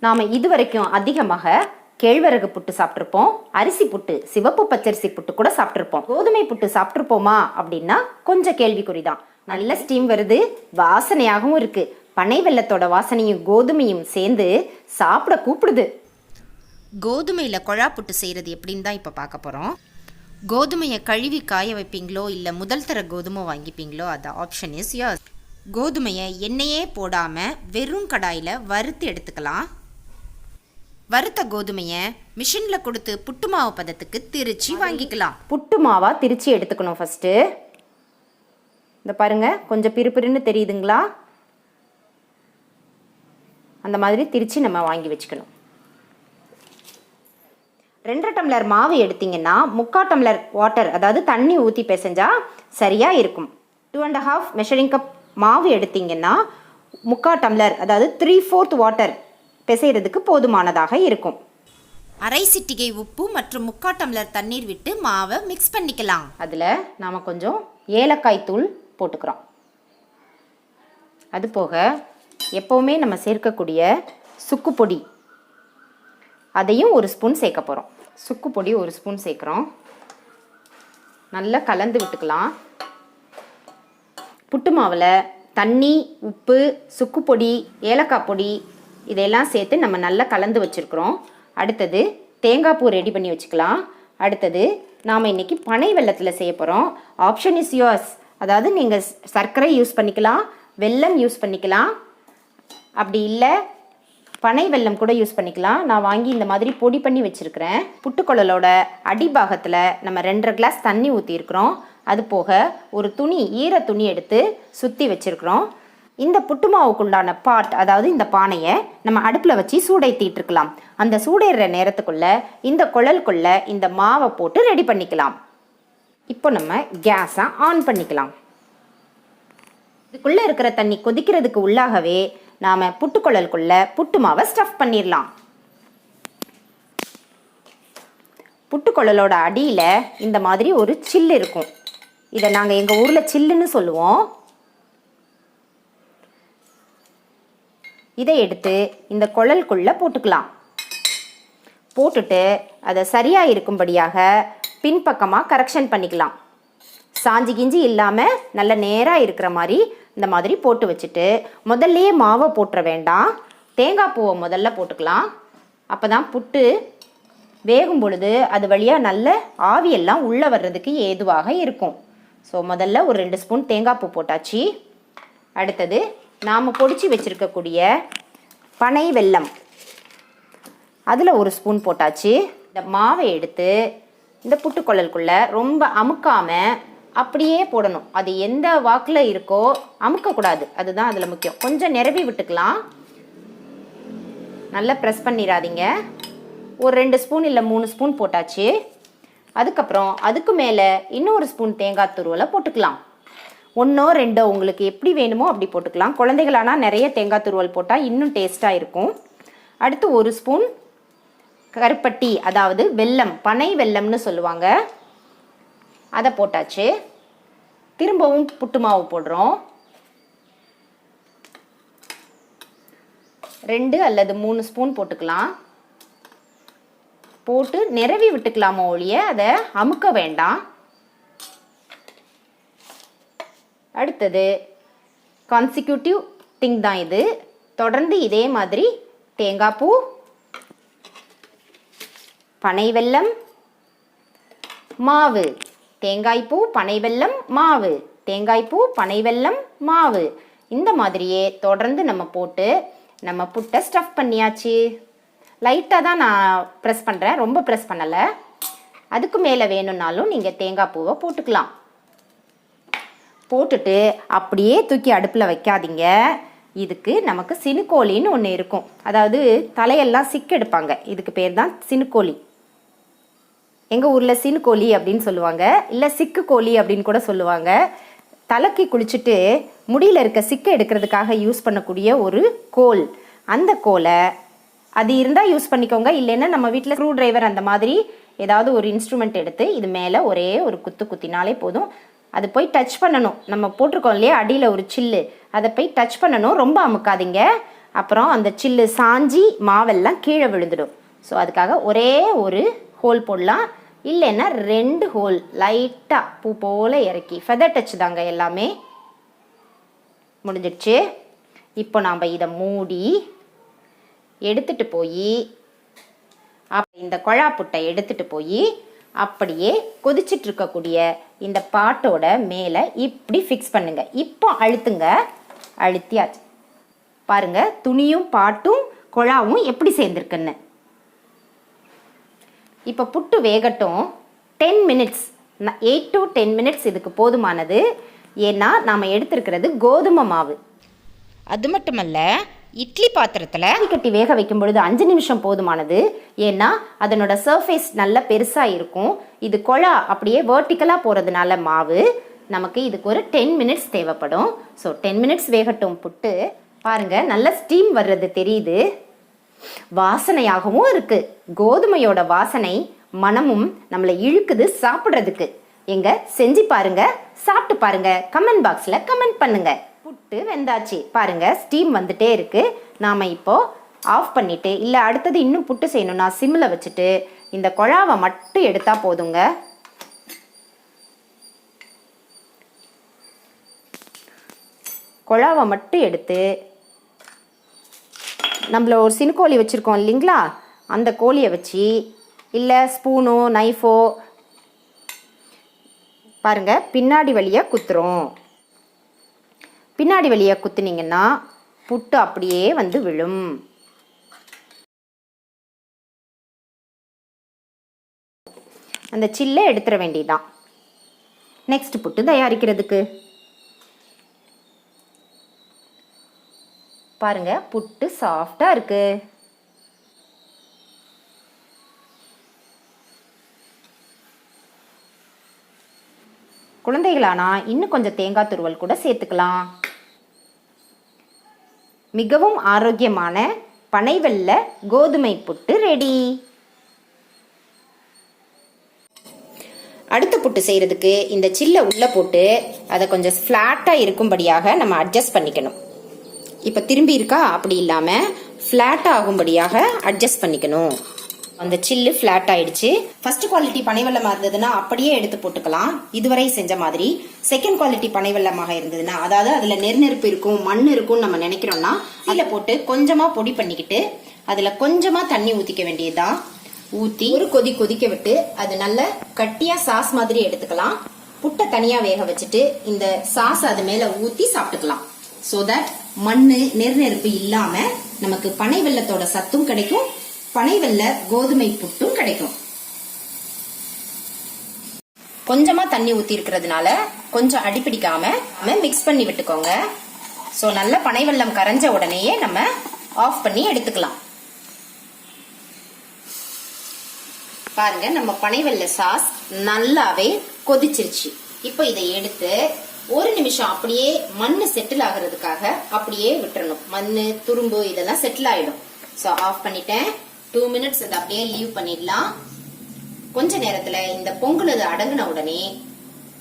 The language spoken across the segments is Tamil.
நாம் இதுவரைக்கும் அதிகமாக கேழ்வரகு புட்டு சாப்பிட்ருப்போம், அரிசி புட்டு, சிவப்பு பச்சரிசி புட்டு கூட சாப்பிட்ருப்போம். கோதுமை புட்டு சாப்பிட்ருப்போமா அப்படின்னா கொஞ்சம் கேள்விக்குறி தான். நல்ல ஸ்டீம் வருது, வாசனையாகவும் இருக்கு. பனை வெல்லத்தோட வாசனையும் கோதுமையும் சேர்ந்து சாப்பிட கூப்பிடுது. கோதுமையில் குழா புட்டு செய்கிறது எப்படின்னு தான் இப்போ பார்க்க போகிறோம். கோதுமையை கழுவி காய வைப்பீங்களோ இல்லை முதல் தர கோதுமை வாங்கிப்பீங்களோ, அது ஆப்ஷன் இஸ் யோர்ஸ். கோதுமையை எண்ணெயே போடாமல் வெறும் கடாயில் வறுத்து எடுத்துக்கலாம். வறுத்த கோதுமையை மிஷினில் கொடுத்து புட்டு மாவு பதத்துக்கு திரிச்சு வாங்கிக்கலாம். புட்டு மாவாக திரிச்சு எடுத்துக்கணும். ஃபஸ்ட்டு இந்த பாருங்கள், கொஞ்சம் பிறுபிறுன்னு தெரியுதுங்களா? அந்த மாதிரி திரிச்சு நம்ம வாங்கி வச்சுக்கணும். 2 டம்ளர் மாவு எடுத்திங்கன்னா 3/4 டம்ளர் வாட்டர், அதாவது தண்ணி ஊற்றி பிசைஞ்சா சரியாக இருக்கும். 2.5 மெஷரிங் கப் மாவு எடுத்திங்கன்னா 3/4 டம்ளர், அதாவது 3/4 வாட்டர் பிசைகிறதுக்கு போதுமானதாக இருக்கும். அரை சிட்டிகை உப்பு மற்றும் 3/4 டம்ளர் தண்ணீர் விட்டு மாவை மிக்ஸ் பண்ணிக்கலாம். அதில் நாம் கொஞ்சம் ஏலக்காய் தூள் போட்டுக்கிறோம். அது போக எப்போவுமே நம்ம சேர்க்கக்கூடிய சுக்கு பொடி, அதையும் 1 ஸ்பூன் சேர்க்க போகிறோம். சுக்கு பொடி 1 ஸ்பூன் சேர்க்குறோம். நல்லா கலந்து விட்டுக்கலாம். புட்டு மாவில் தண்ணி, உப்பு, சுக்கு பொடி, ஏலக்காய் பொடி இதெல்லாம் சேர்த்து நம்ம நல்லா கலந்து வச்சுருக்குறோம். அடுத்தது தேங்காய் பூ ரெடி பண்ணி வச்சுக்கலாம். அடுத்தது நாம் இன்றைக்கி பனை வெல்லத்தில் செய்ய போகிறோம். Option is yours. அதாவது நீங்கள் சர்க்கரை யூஸ் பண்ணிக்கலாம், வெல்லம் யூஸ் பண்ணிக்கலாம், அப்படி இல்லை பனை வெல்லம் கூட யூஸ் பண்ணிக்கலாம். நான் வாங்கி இந்த மாதிரி பொடி பண்ணி வச்சுருக்கிறேன். புட்டுக்குழலோட அடிபாகத்தில் நம்ம 2.5 கிளாஸ் தண்ணி ஊற்றிருக்கிறோம். அது போக ஒரு துணி, ஈர துணி எடுத்து சுற்றி வச்சுருக்கிறோம். இந்த புட்டு மாவுக்குண்டான பாட், அதாவது இந்த பானையை நம்ம அடுப்பில் வச்சு சூடேற்றிட்டுருக்கலாம். அந்த சூடேற நேரத்துக்குள்ளே இந்த குழலுக்குள்ளே இந்த மாவை போட்டு ரெடி பண்ணிக்கலாம். இப்போ நம்ம கேஸை ஆன் பண்ணிக்கலாம். இதுக்குள்ளே இருக்கிற தண்ணி கொதிக்கிறதுக்கு உள்ளாகவே நாம் புட்டுக்குழலுக்குள்ளே புட்டு மாவை ஸ்டஃப் பண்ணிடலாம். புட்டுக்குழலோட அடியில் இந்த மாதிரி ஒரு சில்லு இருக்கும். இதை நாங்கள் எங்கள் ஊரில் சில்லுன்னு சொல்லுவோம். இதை எடுத்து இந்த குழலுக்குள்ளே போட்டுக்கலாம். போட்டுட்டு அதை சரியாக இருக்கும்படியாக பின்பக்கமாக கரெக்ஷன் பண்ணிக்கலாம். சாஞ்சி கிஞ்சி இல்லாமல் நல்ல நேராக இருக்கிற மாதிரி இந்த மாதிரி போட்டு வச்சுட்டு, முதல்லையே மாவை போட்டுற வேண்டாம், தேங்காய் பூவை முதல்ல போட்டுக்கலாம். அப்போ தான் புட்டு வேகும் பொழுது அது வழியாக நல்ல ஆவியெல்லாம் உள்ளே வர்றதுக்கு ஏதுவாக இருக்கும். ஸோ முதல்ல ஒரு 2 ஸ்பூன் தேங்காய் பூ போட்டாச்சு. அடுத்தது நாம் பொடிச்சு வச்சுருக்கக்கூடிய பனை வெல்லம், அதில் 1 ஸ்பூன் போட்டாச்சு. இந்த மாவை எடுத்து இந்த புட்டுக்குழலுக்குள்ளே ரொம்ப அமுக்காமல் அப்படியே போடணும். அது எந்த வாக்கில் இருக்கோ அமுக்கக்கூடாது, அதுதான் அதில் முக்கியம். கொஞ்சம் நிரவி விட்டுக்கலாம், நல்லா ப்ரெஸ் பண்ணிடாதீங்க. ஒரு 2 ஸ்பூன் இல்லை 3 ஸ்பூன் போட்டாச்சு. அதுக்கப்புறம் அதுக்கு மேலே இன்னொரு ஸ்பூன் தேங்காய் துருவலை போட்டுக்கலாம். 1 or 2 உங்களுக்கு எப்படி வேணுமோ அப்படி போட்டுக்கலாம். குழந்தைகளானால் நிறைய தேங்காய் துருவல் போட்டால் இன்னும் டேஸ்ட்டாக இருக்கும். அடுத்து 1 ஸ்பூன் கருப்பட்டி, அதாவது வெல்லம், பனை வெல்லம்னு சொல்லுவாங்க, அதை போட்டாச்சு. திரும்பவும் புட்டு மாவு போடுறோம். 2 அல்லது 3 ஸ்பூன் போட்டுக்கலாம். போட்டு நிரவி விட்டுக்கலாமோ ஒழிய அதை அமுக்க வேண்டாம். அடுத்தது கான்சிக்யூட்டிவ் திங் தான் இது. தொடர்ந்து இதே மாதிரி தேங்காய் பூ, பனை வெல்லம், மாவு, தேங்காய்ப்பூ, பனை வெல்லம், மாவு, தேங்காய்ப்பூ, பனை வெல்லம், மாவு, இந்த மாதிரியே தொடர்ந்து நம்ம போட்டு நம்ம புட்டை ஸ்டஃப் பண்ணியாச்சு. லைட்டாக தான் நான் ப்ரெஸ் பண்ணுறேன், ரொம்ப ப்ரெஸ் பண்ணலை. அதுக்கு மேலே வேணும்னாலும் நீங்கள் தேங்காய் பூவை போட்டுக்கலாம். போட்டுட்டு அப்படியே தூக்கி அடுப்பில் வைக்காதீங்க. இதுக்கு நமக்கு சினுக்கோலின்னு ஒன்று இருக்கும், அதாவது தலையெல்லாம் சிக்கு எடுப்பாங்க, இதுக்கு பேர் தான் சினுக்கோலி. எங்கள் ஊரில் சினுக்கோலி அப்படின்னு சொல்லுவாங்க, இல்லை சிக்கு கோழி அப்படின்னு கூட சொல்லுவாங்க. தலைக்கு குளிச்சுட்டு முடியில் இருக்க சிக்கை எடுக்கிறதுக்காக யூஸ் பண்ணக்கூடிய ஒரு கோல். அந்த கோலை அது இருந்தால் யூஸ் பண்ணிக்கோங்க, இல்லைன்னா நம்ம வீட்டில் ஸ்க்ரூ டிரைவர் அந்த மாதிரி ஏதாவது ஒரு இன்ஸ்ட்ருமெண்ட் எடுத்து இது மேலே ஒரே ஒரு குத்து குத்தினாலே போதும். அது போய் டச் பண்ணணும், நம்ம போட்டிருக்கோம் இல்லையா அடியில் ஒரு சில்லு, அதை போய் டச் பண்ணணும், ரொம்ப அமுக்காதீங்க. அப்புறம் அந்த சில்லு சாஞ்சி மாவெல்லாம் கீழே விழுந்துடும். ஸோ அதுக்காக ஒரே ஒரு ஹோல் போடலாம், இல்லைன்னா 2 ஹோல் லைட்டாக பூ போல் இறக்கி. ஃபெதர் டச் தாங்க எல்லாமே. முடிஞ்சிடுச்சு. இப்போ நாம் இதை மூடி எடுத்துகிட்டு போய் இந்த குழா புட்டை எடுத்துகிட்டு போய் அப்படியே கொதிச்சுட்டு இருக்கக்கூடிய இந்த பாட்டோட மேலே இப்படி ஃபிக்ஸ் பண்ணுங்க. இப்போ அழுத்துங்க. அழுத்தியாச்சு. பாருங்க துணியும் பாட்டும் குழாவும் எப்படி சேர்ந்துருக்குன்னு. இப்போ புட்டு வேகட்டும். 10 மினிட்ஸ், 8 to 10 மினிட்ஸ் இதுக்கு போதுமானது. ஏன்னா நாம் எடுத்துருக்கிறது கோதுமை மாவு. அது மட்டுமல்ல, இட்லி பாத்திரத்தில் கட்டி வேக வைக்கும் பொழுது 5 நிமிஷம் போதுமானது. ஏன்னா அதனோட சர்ஃபேஸ் நல்ல பெருசாக இருக்கும். இது குழா அப்படியே வேர்ட்டிக்கலாக போகிறதுனால மாவு நமக்கு இதுக்கு ஒரு 10 மினிட்ஸ் தேவைப்படும். ஸோ 10 மினிட்ஸ் வேகட்டும் புட்டு. பாருங்கள் நல்ல ஸ்டீம் வர்றது தெரியுது. வாசனையாகவும் இருக்குது. கோதுமையோட வாசனை மனமும் நம்மளை இழுக்குது சாப்பிட்றதுக்கு. எங்க செஞ்சு பாருங்க, சாப்பிட்டு பாருங்க, கமெண்ட் பாக்ஸில் கமெண்ட் பண்ணுங்க. புட்டு வெந்தாச்சு. பாருங்க ஸ்டீம் வந்துட்டே இருக்கு. நாம் இப்போ ஆஃப் பண்ணிட்டு, இல்லை அடுத்தது இன்னும் புட்டு செய்யணும்னா சிம்மில் வச்சுட்டு இந்த குழாவை மட்டும் எடுத்தா போதுங்க. குழாவை மட்டும் எடுத்து நம்மள ஒரு சினுக்கோழி வச்சுருக்கோம் இல்லைங்களா, அந்த கோழியை வச்சு, இல்லை ஸ்பூனோ நைஃபோ பாருங்கள் பின்னாடி வழியாக குத்துறோம். பின்னாடி வழியாக குத்துனீங்கன்னா புட்டு அப்படியே வந்து விழும். அந்த சில்லை எடுத்துட வேண்டியதான். நெக்ஸ்ட் புட்டு தயாரிக்கிறதுக்கு பாருங்க புட்டு சாஃப்டாக இருக்கு. குழந்தைகளானா இன்னும் கொஞ்சம் தேங்காய் துருவல் கூட சேர்த்துக்கலாம். மிகவும் ஆரோக்கியமான பனைவெல்ல கோதுமை புட்டு ரெடி. அடுத்த புட்டு செய்கிறதுக்கு இந்த சில்லை உள்ளே போட்டு அதை கொஞ்சம் ஃப்ளாட்டாக இருக்கும்படியாக நம்ம அட்ஜஸ்ட் பண்ணிக்கணும். இப்போ திரும்பி இருக்கா, அப்படி இல்லாமல் ஃப்ளாட்டாக ஆகும்படியாக அட்ஜஸ்ட் பண்ணிக்கணும். அந்த சில்லு ஃப்ளாட் ஆயிடுச்சு. ஃபர்ஸ்ட் குவாலிட்டி பனைவெல்லமாக இருந்ததுன்னா அப்படியே எடுத்து போட்டுக்கலாம், இதுவரை செஞ்ச மாதிரி. செகண்ட் குவாலிட்டி பனைவெல்லமாக இருந்ததுன்னா, அதாவது அதில் நெருநெருப்பு இருக்கும், மண் இருக்கும்னு நம்ம நினைக்கிறோம்னா அதில் போட்டு கொஞ்சமாக பொடி பண்ணிக்கிட்டு அதில் கொஞ்சமாக தண்ணி ஊற்றிக்க வேண்டியதுதான். ஊற்றி ஒரு கொதிக்க விட்டு அது நல்ல கட்டியாக சாஸ் மாதிரி எடுத்துக்கலாம். புட்டை தனியாக வேக வச்சுட்டு இந்த சாஸ் அது மேலே ஊற்றி சாப்பிட்டுக்கலாம். ஸோ தட் மண்ணு நெருநெருப்பு இல்லாம நமக்கு பனை வெல்லத்தோட சத்தும் கிடைக்கும், பனை வெல்ல கோதுமை புட்டும் கிடைக்கும். கொஞ்சமா தண்ணி ஊத்தி இருக்கிறதுனால கொஞ்சம் அடிப்பிடிக்காம மிக்ஸ் பண்ணி விட்டுக்கோங்க. ஸோ நல்ல பனை வெல்லம் கரைஞ்ச உடனேயே நம்ம ஆஃப் பண்ணி எடுத்துக்கலாம். பாருங்க நம்ம பனை வெல்ல சாஸ் நல்லாவே கொதிச்சிருச்சு. இப்போ இதை எடுத்து ஒரு நிமிஷம் அப்படியே மண்ணு செட்டில் ஆகிறதுக்காக அப்படியே விட்டுறணும். மண்ணு துரும்பு இதெல்லாம் செட்டில் ஆயிடும். ஸோ ஆஃப் பண்ணிட்டேன். 2 மினிட்ஸ் அதை அப்படியே லீவ் பண்ணிடலாம். கொஞ்ச நேரத்துல இந்த பொங்கல் அது அடங்கின உடனே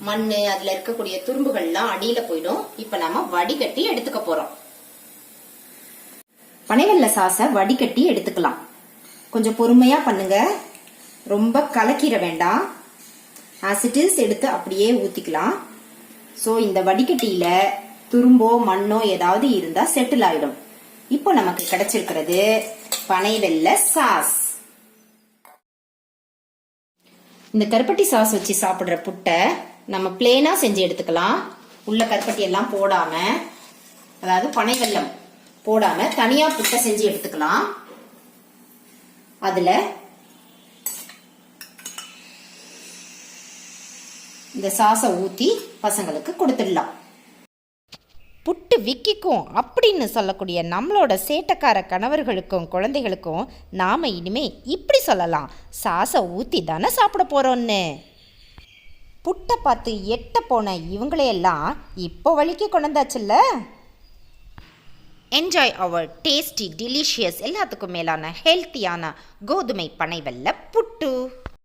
மண்ணு அதுல இருக்கக்கூடிய துரும்புகள்லாம் அடியில போயிடும். இப்ப நாம வடிகட்டி எடுத்துக்க போறோம். பனைவெல்ல சாஸை வடிகட்டி எடுத்துக்கலாம். கொஞ்சம் பொறுமையா பண்ணுங்க, ரொம்ப கலக்கிட வேண்டாம். ஆஸ் இட் இஸ் எடுத்து அப்படியே ஊத்திக்கலாம். ஸோ இந்த வடிகட்டியில துரும்போ மண்ணோ ஏதாவது இருந்தா செட்டில் ஆயிடும். இப்போ நமக்கு கிடைச்சிருக்கிறது பனைவெல்ல சாஸ். இந்த கருப்பட்டி சாஸ் வச்சு சாப்பிடுற புட்டை நம்ம பிளேனா செஞ்சு எடுத்துக்கலாம். உள்ள கருப்பட்டி எல்லாம் போடாம, அதாவது பனைவெல்லம் போடாம தனியா புட்டை செஞ்சு எடுத்துக்கலாம். அதுல இந்த சாஸை ஊத்தி பசங்களுக்கு கொடுத்துடலாம். புட்டு விக்கிக்கும் அப்படின்னு சொல்லக்கூடிய நம்மளோட சேட்டக்கார கணவர்களுக்கும் குழந்தைகளுக்கும் நாம் இனிமே இப்படி சொல்லலாம், சாஸை ஊற்றி தானே சாப்பிட போகிறோன்னு. புட்டை பார்த்து எட்ட போன இவங்களையெல்லாம் இப்போ வழிக்கு கொண்டாச்சுல்ல. என்ஜாய் அவர் டேஸ்டி டெலிஷியஸ் எல்லாத்துக்கும் மேலான ஹெல்த்தியான கோதுமை பனைவெல்ல புட்டு.